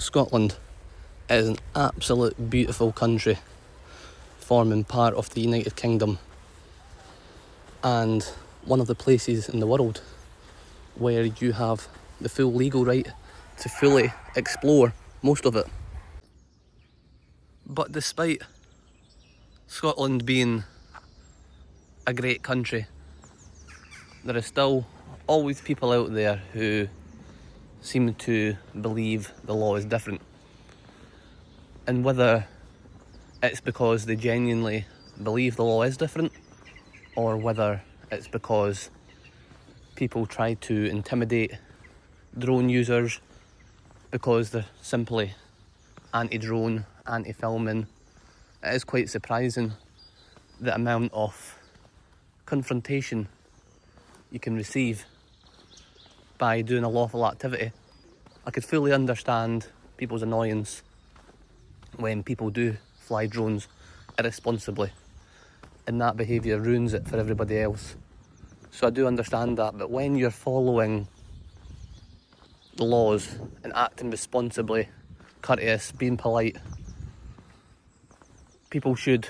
Scotland is an absolute beautiful country, forming part of the United Kingdom, and one of the places in the world where you have the full legal right to fully explore most of it. But despite Scotland being a great country, there are still always people out there who seem to believe the law is different. And whether it's because they genuinely believe the law is different, or whether it's because people try to intimidate drone users because they're simply anti-drone, anti-filming, it is quite surprising the amount of confrontation you can receive by doing a lawful activity. I could fully understand people's annoyance when people do fly drones irresponsibly, and that behaviour ruins it for everybody else. So I do understand that, but when you're following the laws and acting responsibly, courteous, being polite, people should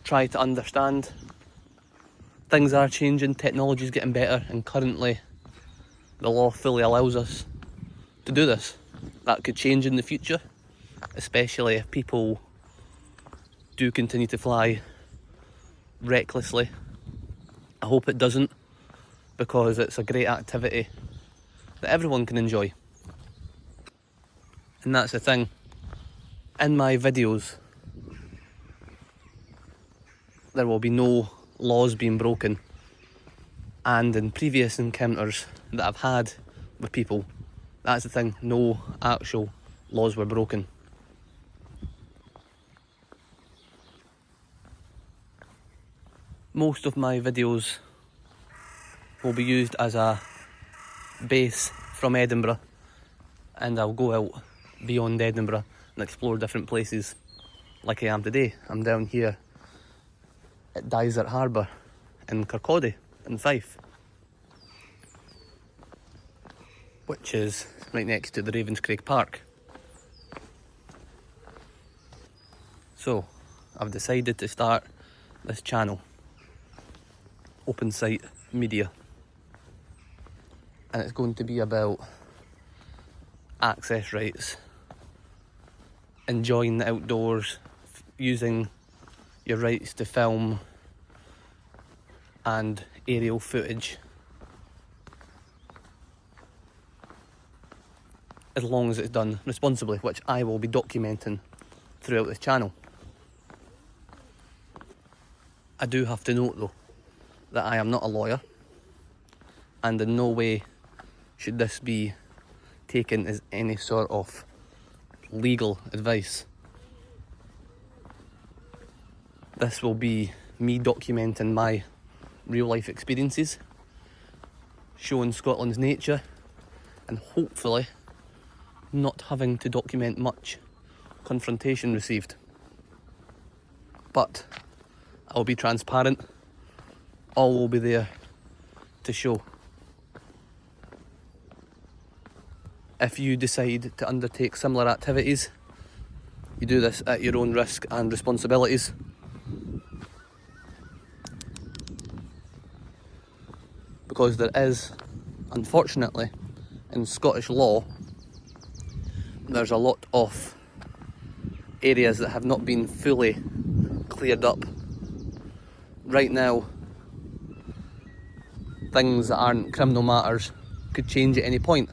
try to understand things are changing, technology's getting better, and currently the law fully allows us to do this. That could change in the future, especially if people do continue to fly recklessly. I hope it doesn't, because it's a great activity that everyone can enjoy. And that's the thing. In my videos, there will be no laws being broken, and in previous encounters that I've had with people, that's the thing, no actual laws were broken. Most of my videos will be used as a base from Edinburgh, and I'll go out beyond Edinburgh and explore different places like I am today. I'm down here at Dysart Harbour in Kirkcaldy in Fife, which is right next to the Ravenscraig Park. So I've decided to start this channel, OpenSight Media, and it's going to be about access rights, enjoying the outdoors, using your rights to film and aerial footage, as long as it's done responsibly, which I will be documenting throughout this channel. I do have to note though that I am not a lawyer, and in no way should this be taken as any sort of legal advice. This will be me documenting my real life experiences, showing Scotland's nature, and hopefully not having to document much confrontation received. But I'll be transparent, all will be there to show. If you decide to undertake similar activities, you do this at your own risk and responsibilities. Because there is, unfortunately, in Scottish law, there's a lot of areas that have not been fully cleared up. Right now, things that aren't criminal matters could change at any point.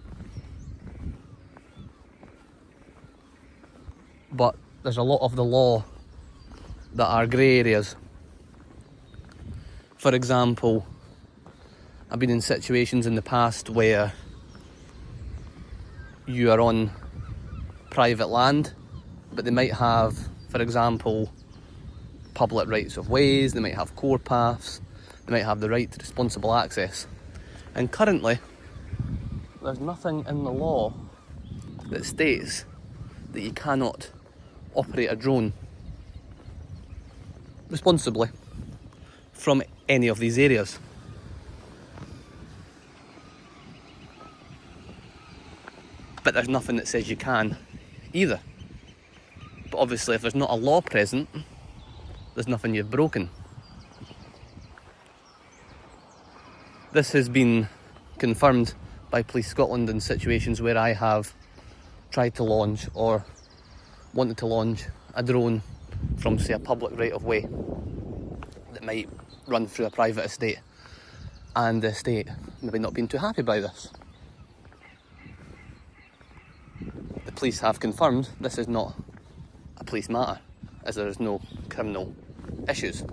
But there's a lot of the law that are grey areas. For example, I've been in situations in the past where you are on private land, but they might have, for example, public rights of ways, they might have core paths, they might have the right to responsible access. And currently, there's nothing in the law that states that you cannot operate a drone responsibly from any of these areas. but there's nothing that says you can either. But obviously if there's not a law present, there's nothing you've broken. This has been confirmed by Police Scotland in situations where I have tried to launch or wanted to launch a drone from, say, a public right-of-way that might run through a private estate, and the estate maybe not being too happy by this. The police have confirmed this is not a police matter, as there is no criminal issues.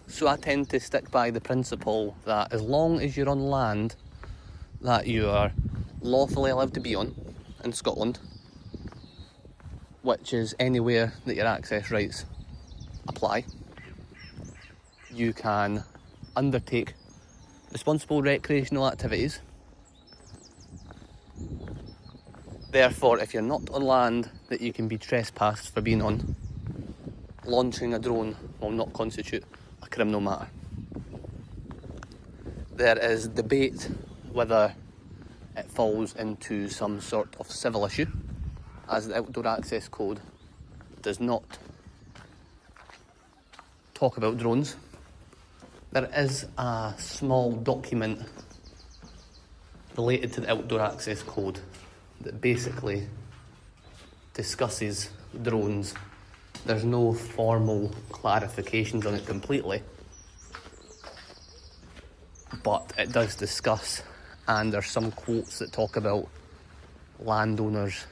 So I tend to stick by the principle that as long as you're on land that you are lawfully allowed to be on in Scotland, which is anywhere that your access rights apply, you can undertake responsible recreational activities. Therefore, if you're not on land that you can be trespassed for being on, launching a drone will not constitute a criminal matter. There is debate whether it falls into some sort of civil issue, as the Outdoor Access Code does not talk about drones. There is a small document related to the Outdoor Access Code that basically discusses drones. There's no formal clarifications on it completely, but it does discuss, and there's some quotes that talk about landowners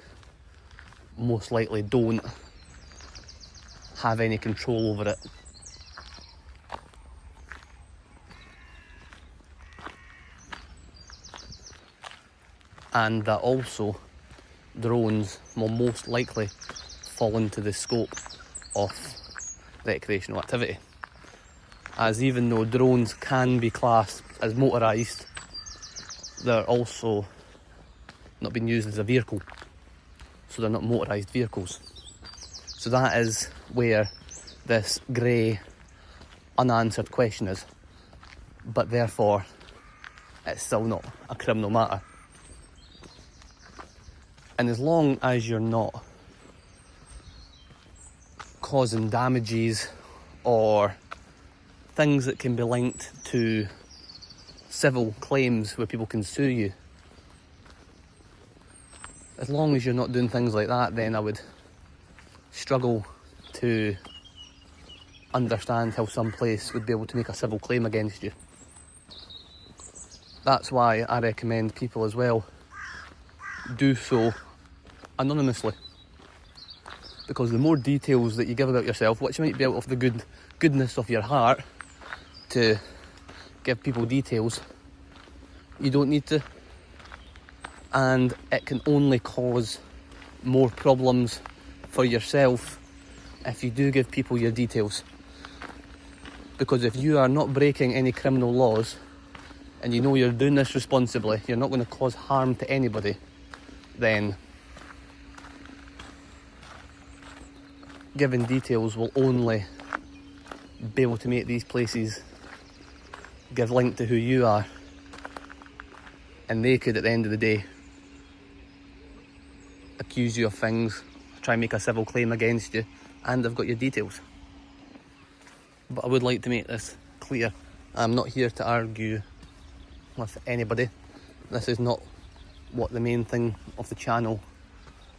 most likely don't have any control over it. And that also drones will most likely fall into the scope of recreational activity. As even though drones can be classed as motorised, they're also not being used as a vehicle, so they're not motorised vehicles. So that is where this grey, unanswered question is, but therefore it's still not a criminal matter. And as long as you're not causing damages or things that can be linked to civil claims where people can sue you, as long as you're not doing things like that, then I would struggle to understand how some place would be able to make a civil claim against you. That's why I recommend people as well do so anonymously, because the more details that you give about yourself, which might be out of the goodness of your heart to give people details, you don't need to, and it can only cause more problems for yourself if you do give people your details. Because if you are not breaking any criminal laws and you know you're doing this responsibly, you're not going to cause harm to anybody, then giving details will only be able to make these places give link to who you are, and they could at the end of the day accuse you of things, try and make a civil claim against you, and they've got your details. But I would like to make this clear, I'm not here to argue with anybody. This is not what the main thing of the channel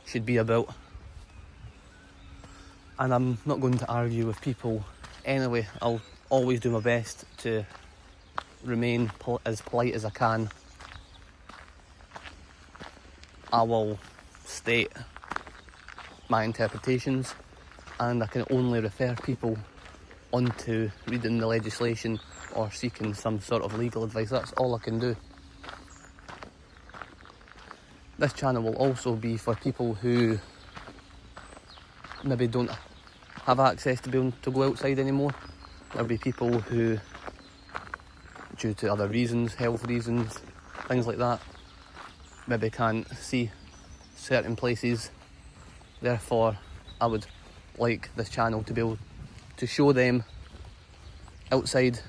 should be about, and I'm not going to argue with people anyway. I'll always do my best to remain as polite as I can. I will state my interpretations, and I can only refer people onto reading the legislation or seeking some sort of legal advice. That's all I can do. This channel will also be for people who maybe don't have access to be able to go outside anymore. There'll be people who, due to other reasons, health reasons, things like that, maybe can't see certain places. Therefore, I would like this channel to be able to show them outside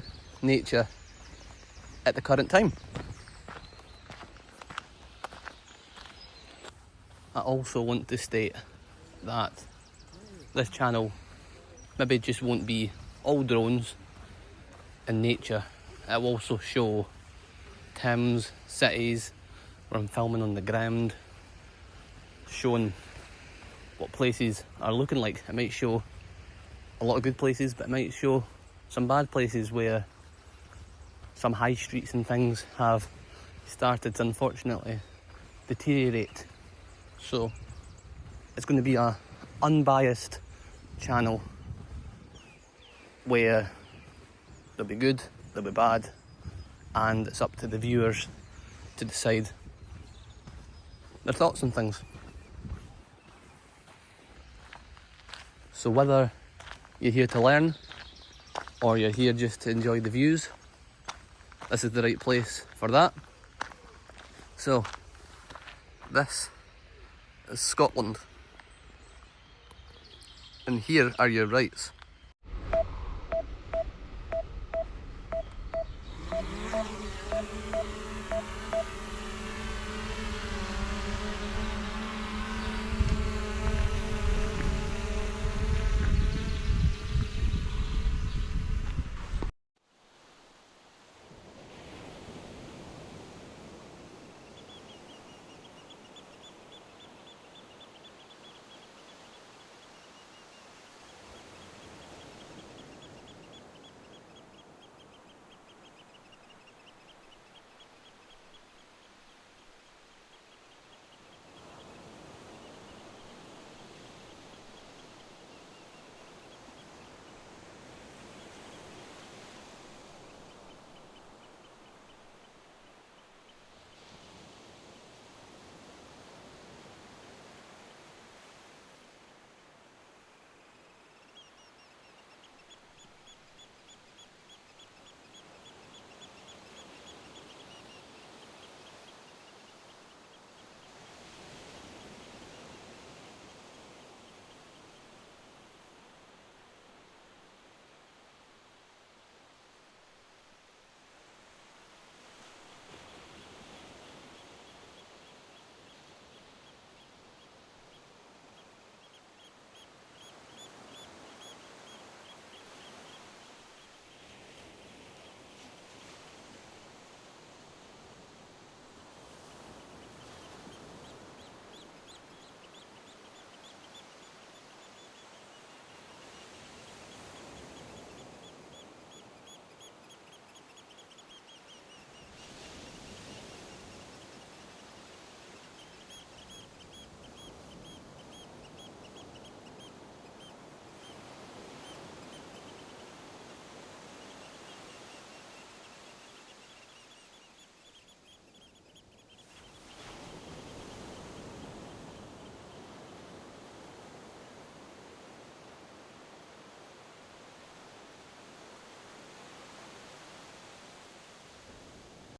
nature at the current time. I also want to state that this channel maybe just won't be all drones and nature. It will also show Thames, cities, where I'm filming on the ground, showing what places are looking like. It might show a lot of good places, but it might show some bad places where some high streets and things have started to unfortunately deteriorate. So it's going to be a unbiased channel where there'll be good, there'll be bad, and it's up to the viewers to decide their thoughts on things. So whether you're here to learn or you're here just to enjoy the views, this is the right place for that. So this is Scotland, and here are your rights.